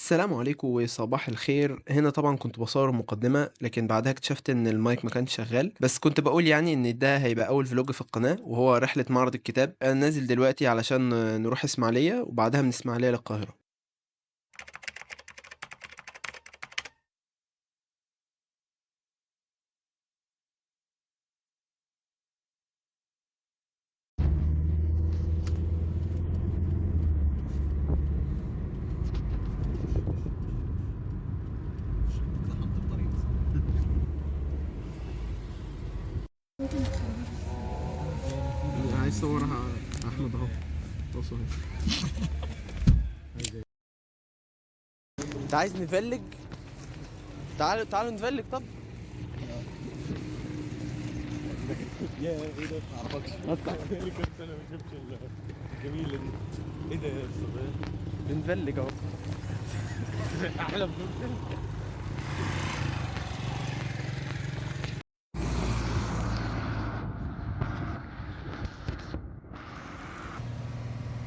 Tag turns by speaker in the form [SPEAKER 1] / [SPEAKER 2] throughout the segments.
[SPEAKER 1] السلام عليكم وصباح الخير. هنا طبعًا كنت باصوّر مقدمة، لكن بعدها اكتشفت إن المايك ما كانش شغال، بس كنت باقول يعني إن ده هيبقى أول فلوج في القناة، وهو رحلة معرض الكتاب. أنا نازل دلوقتي علشان نروح إسماعيلية، وبعدها من إسماعيلية للقاهرة. عايز صورها أحمد أهو. بصوا اهي. أنت عايز نفلّج؟ تعالوا نفلّج طب.
[SPEAKER 2] يا ايه ده ما اعرفكش
[SPEAKER 1] اطلع.
[SPEAKER 2] بقالي كام سنه ما شفتش الجميله دي. ايه ده يا اسطى؟
[SPEAKER 1] بنفلّج أهو.
[SPEAKER 2] احلى فلوس.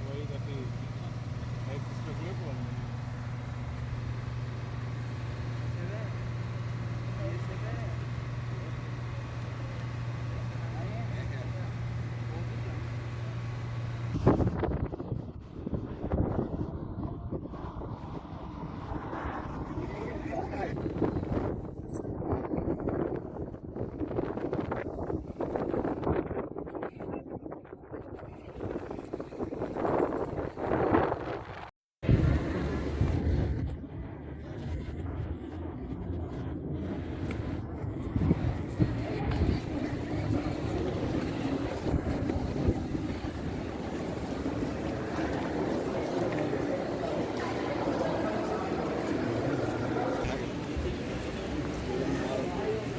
[SPEAKER 2] هو ايه ده فين؟ هيستغلقوا ولا ايه؟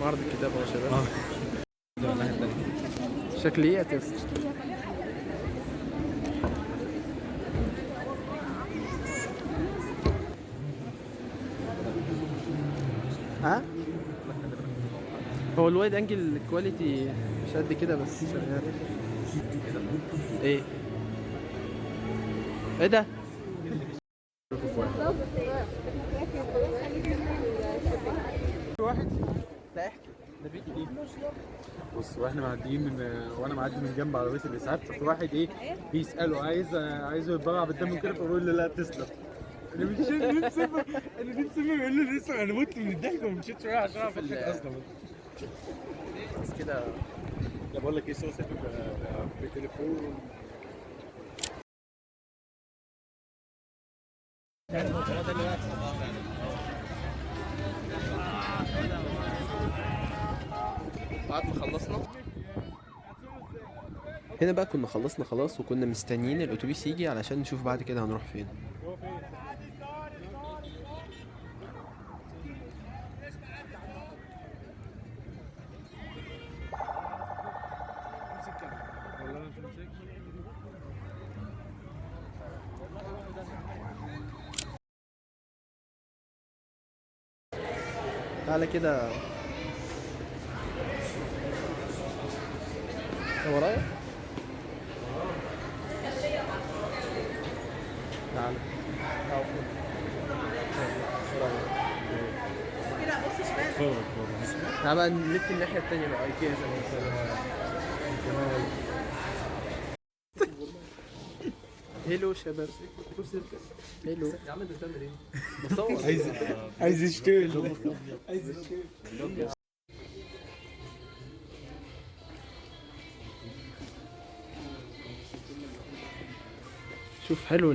[SPEAKER 1] معرض الكتاب أهو يا شباب.
[SPEAKER 2] ده الناحيه التانيه.
[SPEAKER 1] شكليات يا اسطى. ها؟ هو الوايد انجل كواليتي مش قد كده بس شغال. ايه؟ ايه ده؟ واحد. لا احكي. ده فيديو ليه؟
[SPEAKER 2] بص واحنا معديين وانا معدي من جنب عربيه الاسعاف، ففي واحد ايه بيساله عايزه يتبرع بالدم كده، فبقول له لا تسلم. انا مش نفسي صفر. انا نفسي صفر يقول له لسه، انا مت من الضحك وما مشيتش شويه عشان اعرف اضحك اصلا.
[SPEAKER 1] بس كده.
[SPEAKER 2] لا بقول لك ايه، سوى صفر بتليفون.
[SPEAKER 1] بعد ما خلصنا هنا بقى كنا خلصنا خلاص، وكنا مستنيين الاتوبيس يجي علشان نشوف بعد كده هنروح فين. تعالى كده. هو ورايا. تعالى. تعالى بقى نلف الناحية التانية بقى ايكيا زي ما هيلو شباب. هيلو يا عم، انت بتعمل ايه؟ بصور.
[SPEAKER 2] عايز يشتغل. عايز يشتغل.
[SPEAKER 1] شوف حلو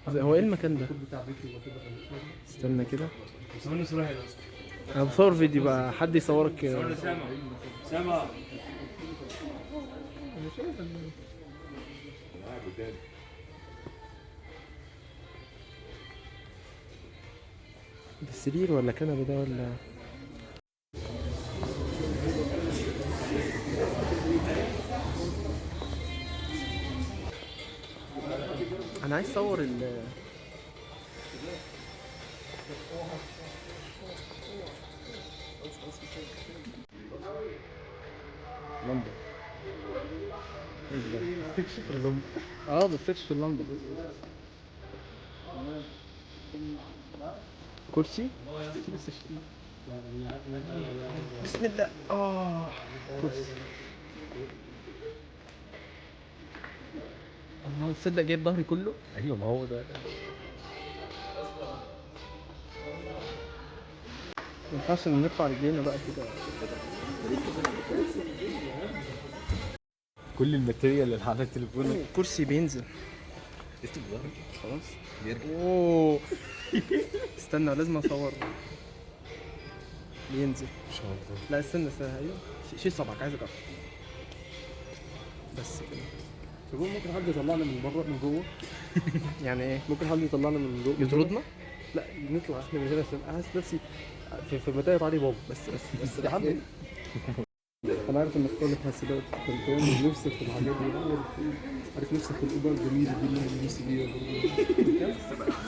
[SPEAKER 1] هو ايه المكان ده؟ استنى كده. انا بصور فيديو بقى، حد يصورك.
[SPEAKER 2] سامع.
[SPEAKER 1] ده سرير ولا كنبه ده ولا؟ انا عايز اصور
[SPEAKER 2] لمبه.
[SPEAKER 1] اه بتكشف اللمبه. كرسي بسم الله. كرسي. الله تصدق جايب ظهري كله.
[SPEAKER 2] ايوه ما هو ده.
[SPEAKER 1] ما ينفعش ان نرفع رجلينا بقى كده.
[SPEAKER 2] كل الماتيريال اللي على تليفونك
[SPEAKER 1] كرسي بينزل
[SPEAKER 2] خلاص بيرجع.
[SPEAKER 1] اوه استنى لازم اصور. بينزل.
[SPEAKER 2] ان شاء الله.
[SPEAKER 1] لا استنى ايوه شيل صبعك عايز اجرب. بس كده.
[SPEAKER 2] طب ممكن حد يطلعنا من بره من جوه؟
[SPEAKER 1] يعني ايه؟
[SPEAKER 2] ممكن حد يطلعنا من جوه
[SPEAKER 1] يطردنا؟
[SPEAKER 2] لا نطلع احنا من هنا عشان احس نفسي في متاهه علي بابا. بس ده حد. انا عارف انك طالب حاسبات كنت فاهم نفسك في الحاجات دي. عارف نفسك في الاوضه الجميله دي اللي انا نفسي فيها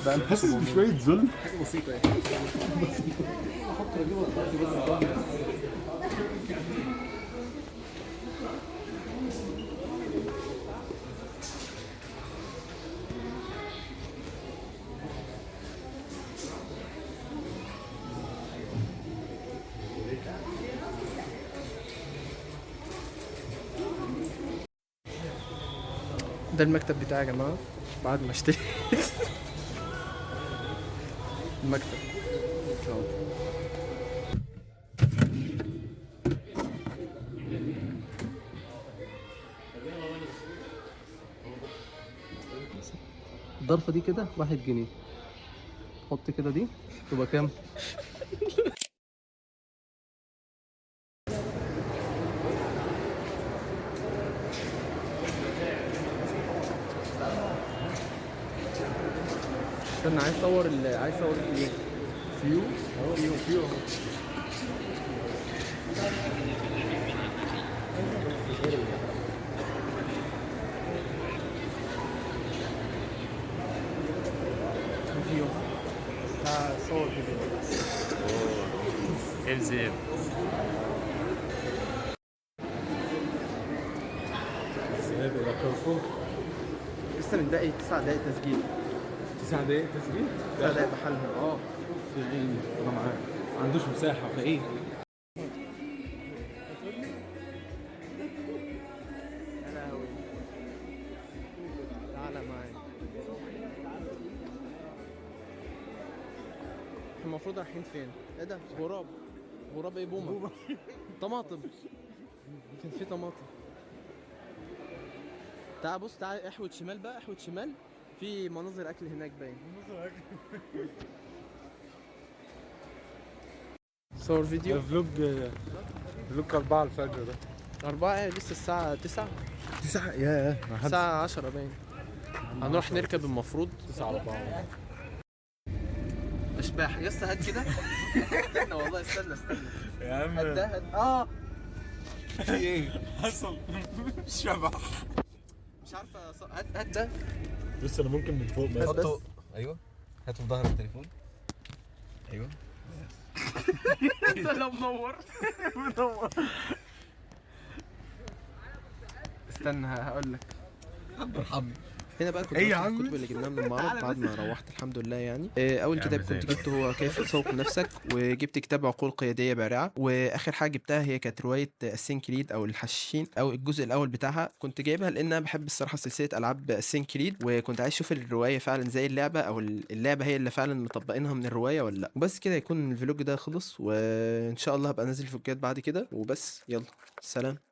[SPEAKER 2] برضه. انا حاسس بشويه ذل. حاجه بسيطه يعني. افكر اجيبها دلوقتي بدل
[SPEAKER 1] ده المكتب بتاعي يا جماعة بعد ما اشتري المكتب. الضرفة دي كده 1 جنيه. حط كده دي تبقى كام؟ استنى عايز اصور ايه؟ فيو صور فيديو.
[SPEAKER 2] انزل. سابق كارفور.
[SPEAKER 1] لسه من دقايق 9 دقايق تسجيل.
[SPEAKER 2] 9 دقايق تسجيل؟
[SPEAKER 1] 9 دقايق بحالهم.
[SPEAKER 2] في عيني انا معاك. ما عندوش مساحه فايه.
[SPEAKER 1] تعالى معايا. المفروض رايحين فين؟ ايه ده؟ غراب ايه بومه؟ طماطم. كان في طماطم. تعال بص تعال احوت شمال بقى في مناظر اكل هناك باين. صور فيديو.
[SPEAKER 2] فلوج 4 الفجر ده.
[SPEAKER 1] 4 لسه الساعة 9.
[SPEAKER 2] 9 ياه.
[SPEAKER 1] الساعة 10 باين. هنروح نركب المفروض
[SPEAKER 2] 9:04.
[SPEAKER 1] اشباح يا اسطى هات كده. استنى والله استنى
[SPEAKER 2] يا عم
[SPEAKER 1] هات ده
[SPEAKER 2] في ايه؟ حصل شبح.
[SPEAKER 1] مش عارفة هات ده.
[SPEAKER 2] بص انا ممكن من فوق
[SPEAKER 1] بس
[SPEAKER 3] ايوه هاته في ظهر التليفون. ايوه
[SPEAKER 1] انت لو منور. استنى هقول لك.
[SPEAKER 3] ارحمني.
[SPEAKER 1] هنا بقى كنت
[SPEAKER 2] ايه يا
[SPEAKER 1] بفتح
[SPEAKER 2] عم؟
[SPEAKER 1] الكتب اللي جبناها من المعرض بعد ما روحت الحمد لله يعني. اول كتاب كنت جبته هو كيف تسوق نفسك، وجبت كتاب عقول قياديه بارعه، واخر حاجه جبتها هي كانت روايه السين-كريد او الحشاشين او الجزء الاول بتاعها. كنت جايبها لان انا بحب الصراحه سلسله العاب السين-كريد، وكنت عايز اشوف الروايه فعلا زي اللعبه او اللعبه هي اللي فعلا مطبقينها من الروايه ولا لا. وبس كده يكون الفلوج ده خلص، وان شاء الله هبقى نازل فيديوهات بعد كده. وبس يلا سلام.